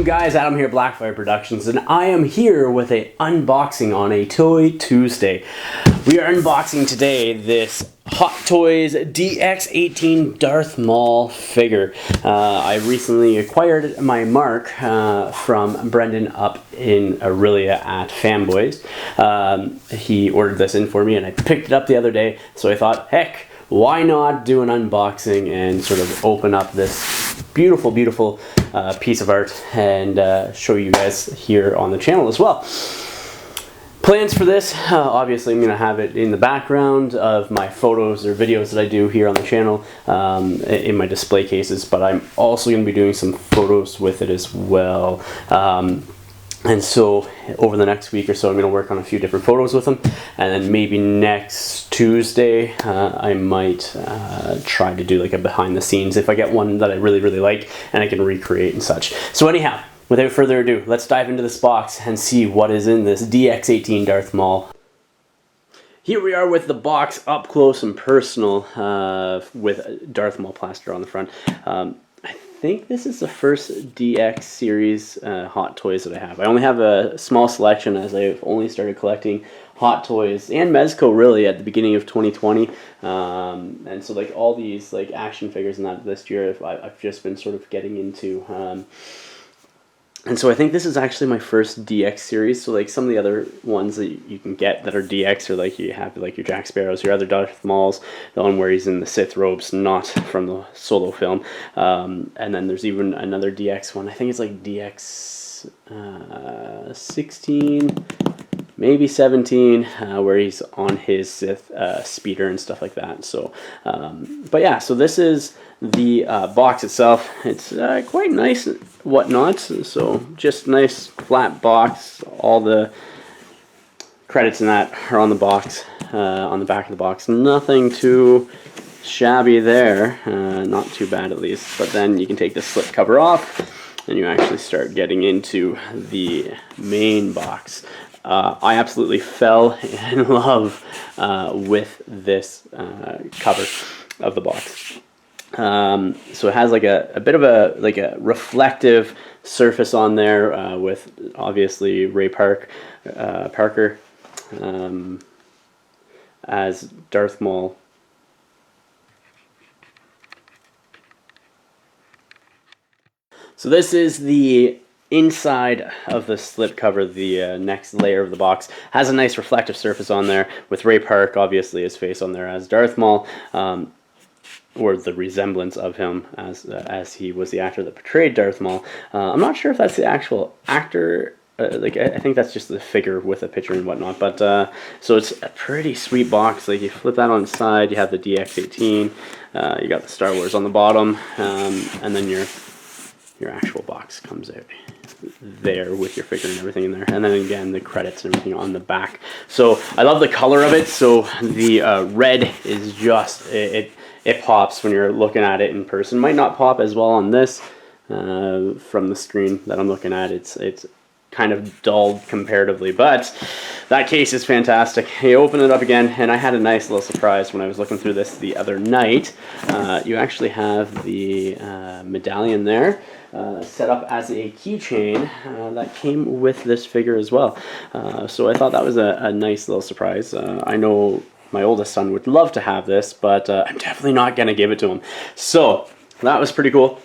Welcome guys, Adam here, Blackfyre Productions, and I am here with an unboxing on a Toy Tuesday. We are unboxing today this Hot Toys DX18 Darth Maul figure. I recently acquired my mark from Brendan up in Aurelia at Fanboys. He ordered this in for me and I picked it up the other day, so I thought, heck, why not do an unboxing and sort of open up this beautiful, beautiful piece of art and show you guys here on the channel as well. Plans for this, obviously I'm going to have it in the background of my photos or videos that I do here on the channel in my display cases, but I'm also going to be doing some photos with it as well. And so over the next week or so I'm going to work on a few different photos with them, and then maybe next Tuesday I might try to do like a behind the scenes if I get one that I really like and I can recreate and such. So anyhow, without further ado, let's dive into this box and see what is in this DX18 Darth Maul. Here we are with the box up close and personal with Darth Maul plaster on the front. I think this is the first DX series Hot Toys that I have. I only have a small selection as I've only started collecting Hot Toys and Mezco really at the beginning of 2020. And so like all these like action figures and that this year I've just been sort of getting into. And so I think this is actually my first DX series. So like some of the other ones that you can get that are DX are like you have like your Jack Sparrows, your other Darth Mauls, the one where he's in the Sith robes, not from the Solo film. And then there's even another DX one. I think it's like DX 16, maybe 17, where he's on his Sith speeder and stuff like that. So, but yeah, so this is the box itself. It's quite nice, whatnot. So just nice flat box. All the credits in that are on the box, on the back of the box. Nothing too shabby there, not too bad at least. But then you can take the slip cover off and you actually start getting into the main box. I absolutely fell in love with this cover of the box. So it has like a bit of a reflective surface on there with obviously Ray Parker as Darth Maul. So this is the inside of the slip cover. The next layer of the box has a nice reflective surface on there with Ray Park, obviously his face on there as Darth Maul, or the resemblance of him as he was the actor that portrayed Darth Maul. I'm not sure if that's the actual actor. Like I think that's just the figure with a picture and whatnot. But so it's a pretty sweet box. Like you flip that on the side, you have the DX18, you got the Star Wars on the bottom, and then your actual box comes out there with your figure and everything in there, and then again the credits and everything on the back. So I love the color of it. So the red is just it pops when you're looking at it in person. Might not pop as well on this from the screen that I'm looking at. It's kind of dulled comparatively, but that case is fantastic. You open it up again, and I had a nice little surprise when I was looking through this the other night. You actually have the medallion there set up as a keychain that came with this figure as well. So I thought that was a nice little surprise. I know my oldest son would love to have this, but I'm definitely not going to give it to him. So that was pretty cool.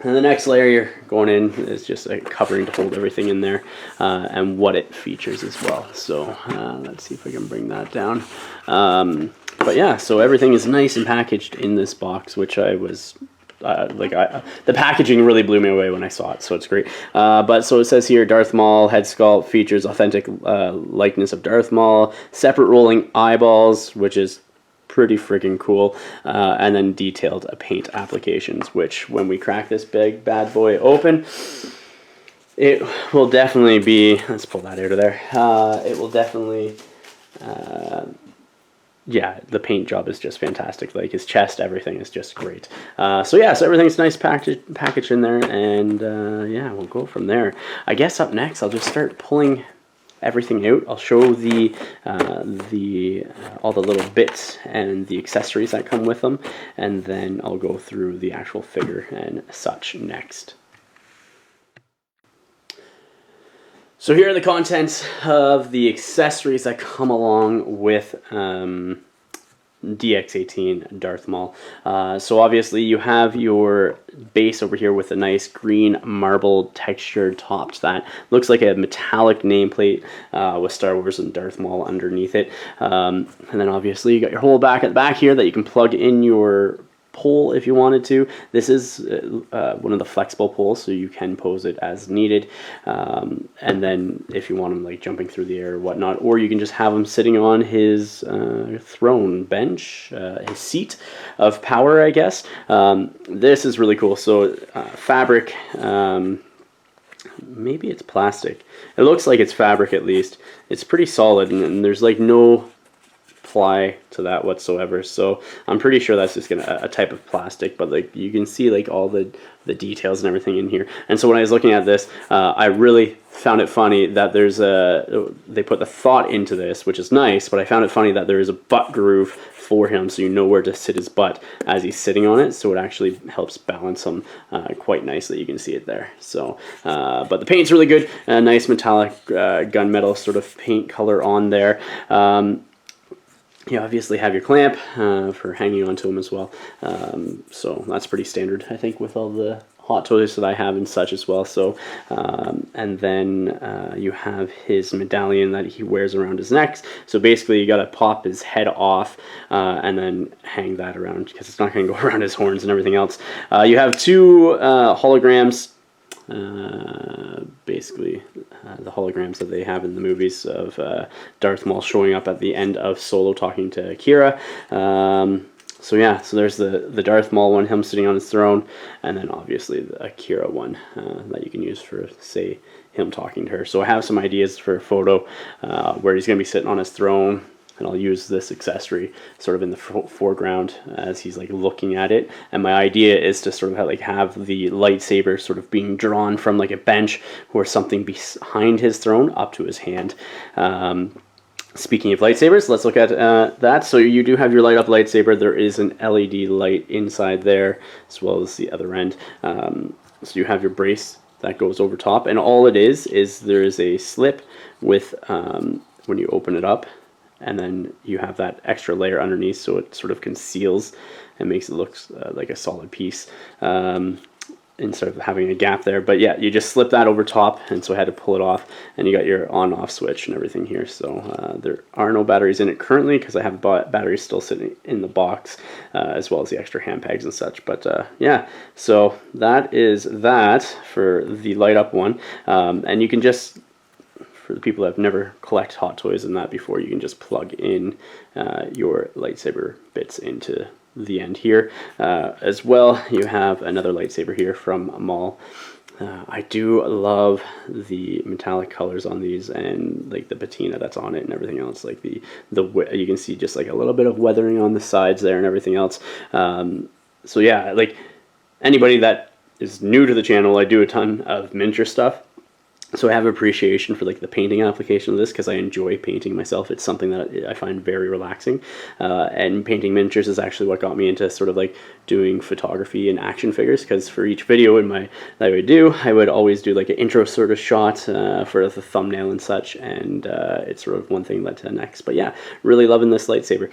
And the next layer you're going in is just a covering to hold everything in there and what it features as well. So let's see if I can bring that down. But yeah, so everything is nice and packaged in this box, which I was the packaging really blew me away when I saw it, so it's great. But so it says here, Darth Maul head sculpt features authentic likeness of Darth Maul, separate rolling eyeballs, which is pretty freaking cool, and then detailed paint applications, which when we crack this big bad boy open, it will definitely be, let's pull that out of there, it will definitely yeah, the paint job is just fantastic. Like his chest, everything is just great. So yeah, so everything's nice packaged in there, and yeah, we'll go from there. I guess up next I'll just start pulling everything out. I'll show the all the little bits and the accessories that come with them, and then I'll go through the actual figure and such next. So here are the contents of the accessories that come along with DX18 Darth Maul. So obviously you have your base over here with a nice green marble textured top to that. Looks like a metallic nameplate with Star Wars and Darth Maul underneath it. And then obviously you got your hole back at the back here that you can plug in your pole if you wanted to. This is one of the flexible poles, so you can pose it as needed, and then if you want him like jumping through the air or whatnot, or you can just have him sitting on his throne bench, his seat of power, I guess. This is really cool. So fabric, maybe it's plastic. It looks like it's fabric at least. It's pretty solid, and there's like no ply to that whatsoever, so I'm pretty sure that's just gonna a type of plastic, but like you can see like all the details and everything in here. And so when I was looking at this, I really found it funny that there's they put the thought into this, which is nice, but I found it funny that there is a butt groove for him, so you know where to sit his butt as he's sitting on it, so it actually helps balance him quite nicely. You can see it there. So but the paint's really good, a nice metallic gunmetal sort of paint color on there. You obviously have your clamp for hanging onto them as well, so that's pretty standard, I think, with all the Hot Toys that I have and such as well. So and then you have his medallion that he wears around his neck. So basically you got to pop his head off and then hang that around, because it's not going to go around his horns and everything else. You have two holograms, basically the holograms that they have in the movies of Darth Maul showing up at the end of Solo talking to Kira. So yeah, so there's the Darth Maul one, him sitting on his throne, and then obviously the Kira one that you can use for, say, him talking to her. So I have some ideas for a photo where he's going to be sitting on his throne, and I'll use this accessory sort of in the foreground as he's like looking at it. And my idea is to sort of have the lightsaber sort of being drawn from like a bench or something behind his throne up to his hand. Speaking of lightsabers, let's look at that. So you do have your light up lightsaber. There is an LED light inside there as well as the other end. So you have your brace that goes over top, and all it is there is a slip with when you open it up, and then you have that extra layer underneath, so it sort of conceals and makes it look like a solid piece instead of having a gap there. But yeah, you just slip that over top, and so I had to pull it off, and you got your on-off switch and everything here. So there are no batteries in it currently because I have batteries still sitting in the box, as well as the extra hand pegs and such. But yeah, so that is that for the light up one, and you can just, for the people that have never collected Hot Toys and that before, you can just plug in your lightsaber bits into the end here. As well, you have another lightsaber here from Maul. I do love the metallic colors on these, and like the patina that's on it and everything else. Like the you can see just like a little bit of weathering on the sides there and everything else. So yeah, like anybody that is new to the channel, I do a ton of miniature stuff. So I have appreciation for like the painting application of this because I enjoy painting myself. It's something that I find very relaxing, and painting miniatures is actually what got me into sort of like doing photography and action figures, because for each video that I would always do like an intro sort of shot for the thumbnail and such, and it's sort of one thing led to the next. But yeah, really loving this lightsaber,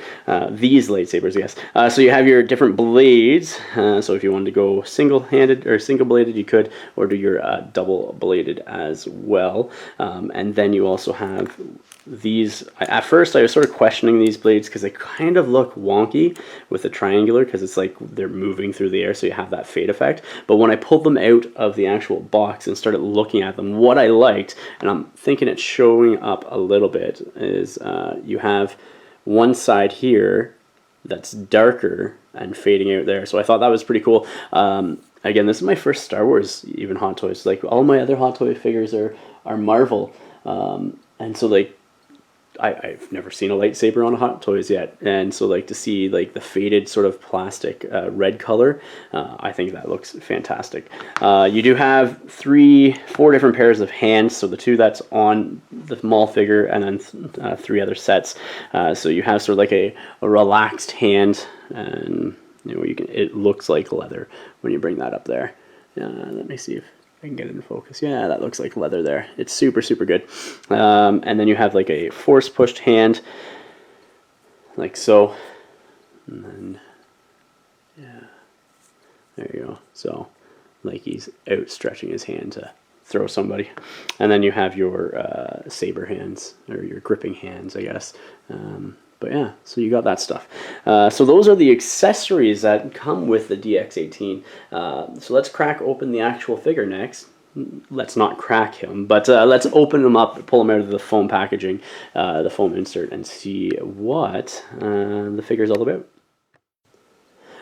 these lightsabers, yes. So you have your different blades, so if you wanted to go single-handed or single-bladed, you could, or do your double-bladed as well. And then you also have these. At first I was sort of questioning these blades because they kind of look wonky with the triangular, because it's like they're moving through the air, so you have that fade effect. But when I pulled them out of the actual box and started looking at them, what I liked, and I'm thinking it's showing up a little bit, is you have one side here that's darker and fading out there. So I thought that was pretty cool. Again, this is my first Star Wars even Hot Toys. Like all my other Hot Toy figures are Marvel, and so like I've never seen a lightsaber on a Hot Toys yet, and so like to see like the faded sort of plastic red color, I think that looks fantastic. You do have 4 different pairs of hands, so the 2 that's on the Maul figure, and then 3 other sets. So you have sort of like a relaxed hand, and you know, it looks like leather when you bring that up there. Let me see if I can get it in focus. Yeah, that looks like leather there. It's super, super good. And then you have like a force pushed hand, like so. And then, yeah, there you go. So, like he's outstretching his hand to throw somebody. And then you have your saber hands, or your gripping hands, I guess. But yeah, so you got that stuff. So those are the accessories that come with the DX18. So let's crack open the actual figure next. Let's not crack him, but let's open him up, pull him out of the foam packaging, the foam insert, and see what the figure's all about.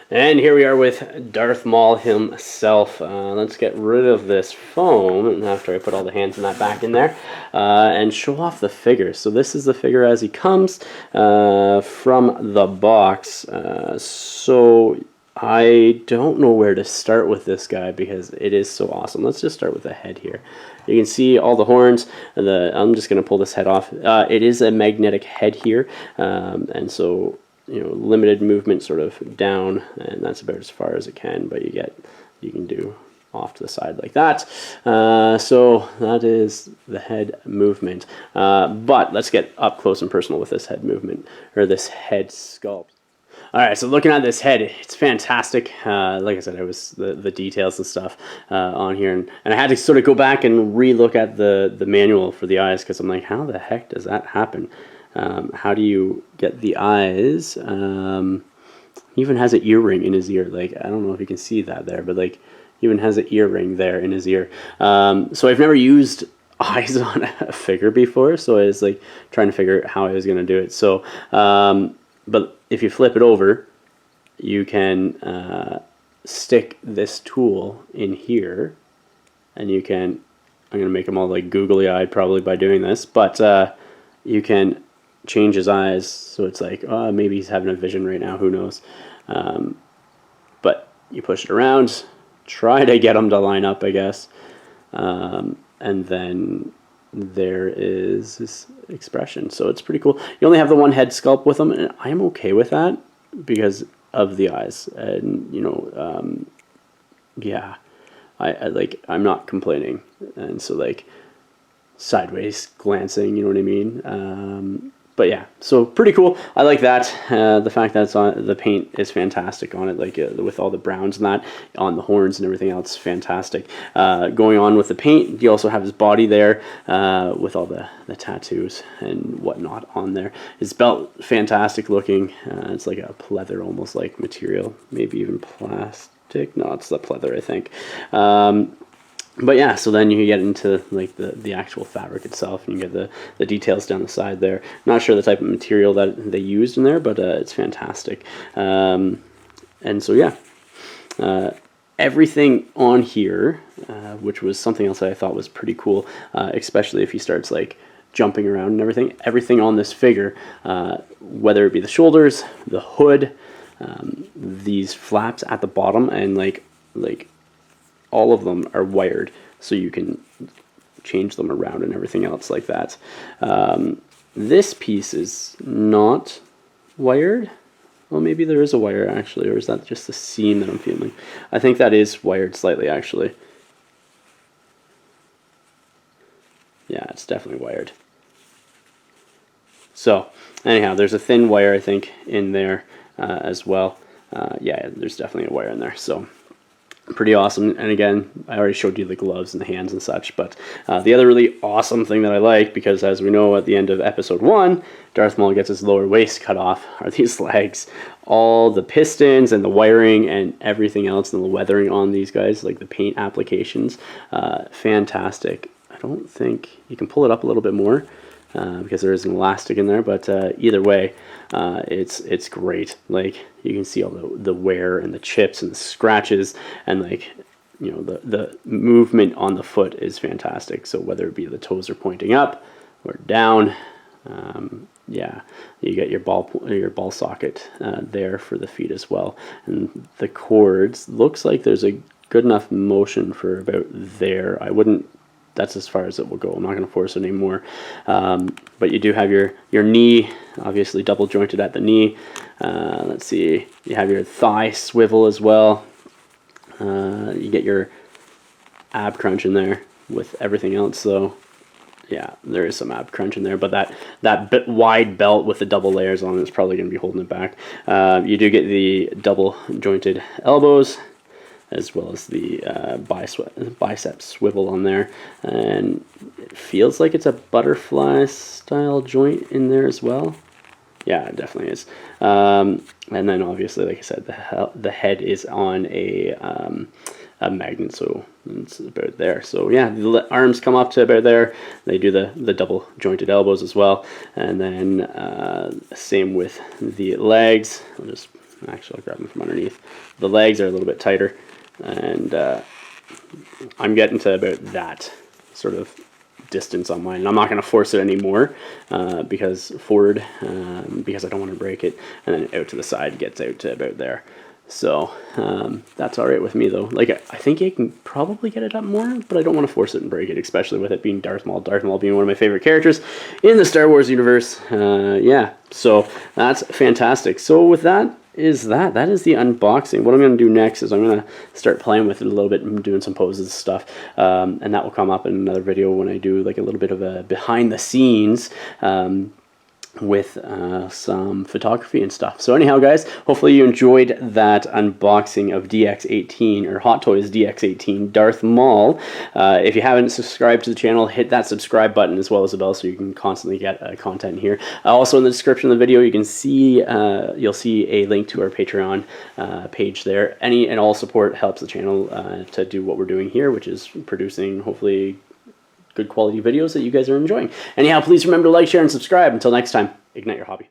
And here we are with Darth Maul himself. Let's get rid of this foam after I put all the hands and that back in there, and show off the figure. So this is the figure as he comes from the box. So I don't know where to start with this guy because it is so awesome. Let's just start with the head here. You can see all the horns. I'm just going to pull this head off. It is a magnetic head here, and so, you know, limited movement sort of down, and that's about as far as it can, but you can do off to the side like that. So that is the head movement. But let's get up close and personal with this head movement, or this head sculpt. Alright, so looking at this head, it's fantastic. Like I said, it was the details and stuff on here, and I had to sort of go back and re-look at the manual for the eyes, because I'm like, how the heck does that happen? How do you get the eyes? He even has an earring in his ear. Like, I don't know if you can see that there, but like, he even has an earring there in his ear. So I've never used eyes on a figure before, so I was like trying to figure out how I was going to do it. So, but if you flip it over, you can stick this tool in here, and you can, I'm going to make them all like googly-eyed probably by doing this, but you can change his eyes, so it's like, oh, maybe he's having a vision right now, who knows. But you push it around, try to get him to line up, I guess, and then there is his expression. So it's pretty cool. You only have the one head sculpt with him, and I'm okay with that because of the eyes, and you know, yeah, I'm not complaining, and so like sideways glancing, you know what I mean? But yeah, so pretty cool. I like that. The fact that it's on, the paint is fantastic on it, like with all the browns and that on the horns and everything else, fantastic. Going on with the paint, you also have his body there with all the tattoos and whatnot on there. His belt, fantastic looking. It's like a pleather almost like material, maybe even plastic. No, it's the pleather, I think. But yeah, so then you get into like the actual fabric itself, and you get the details down the side there. Not sure the type of material that they used in there, but it's fantastic. And so yeah, everything on here, which was something else that I thought was pretty cool, especially if he starts like jumping around and everything on this figure, whether it be the shoulders, the hood, these flaps at the bottom, and like all of them are wired, so you can change them around and everything else like that. This piece is not wired. Well, maybe there is a wire actually, or is that just the seam that I'm feeling? I think that is wired slightly actually. Yeah, it's definitely wired. So anyhow, there's a thin wire I think in there as well. Yeah, there's definitely a wire in there. So pretty awesome. And again, I already showed you the gloves and the hands and such, but the other really awesome thing that I like, because as we know at the end of episode 1, Darth Maul gets his lower waist cut off, are these legs. All the pistons and the wiring and everything else and the weathering on these guys, like the paint applications, fantastic. I don't think you can pull it up a little bit more because there is an elastic in there, but either way, it's great. Like, you can see all the wear and the chips and the scratches, and like, you know, the movement on the foot is fantastic. So whether it be the toes are pointing up or down, yeah, you get your ball socket there for the feet as well. And the cords, looks like there's a good enough motion for about there. I wouldn't, that's as far as it will go. I'm not going to force it anymore. But you do have your knee, obviously double jointed at the knee. Let's see, you have your thigh swivel as well. You get your ab crunch in there with everything else. So yeah, there is some ab crunch in there, but that bit wide belt with the double layers on it is probably going to be holding it back. You do get the double jointed elbows, as well as the bicep swivel on there, and it feels like it's a butterfly style joint in there as well. Yeah, it definitely is. And then obviously, like I said, the head is on a magnet, so it's about there. So yeah, the arms come up to about there. They do the double jointed elbows as well, and then same with the legs. I'll grab them from underneath. The legs are a little bit tighter, and I'm getting to about that sort of distance on mine, and I'm not going to force it anymore because forward because I don't want to break it, and then out to the side gets out to about there. So that's all right with me, though. Like, I think I can probably get it up more, but I don't want to force it and break it, especially with it being Darth Maul. Darth Maul being one of my favorite characters in the Star Wars universe. Yeah, so that's fantastic. So with that is the unboxing. What I'm going to do next is I'm going to start playing with it a little bit and doing some poses and stuff, and that will come up in another video when I do like a little bit of a behind the scenes with some photography and stuff. So anyhow, guys, hopefully you enjoyed that unboxing of DX18, or Hot Toys DX18 Darth Maul. If you haven't subscribed to the channel, hit that subscribe button as well as the bell so you can constantly get content here. Also in the description of the video, you can see you'll see a link to our Patreon page there. Any and all support helps the channel to do what we're doing here, which is producing hopefully good quality videos that you guys are enjoying. Anyhow, please remember to like, share, and subscribe. Until next time, ignite your hobby.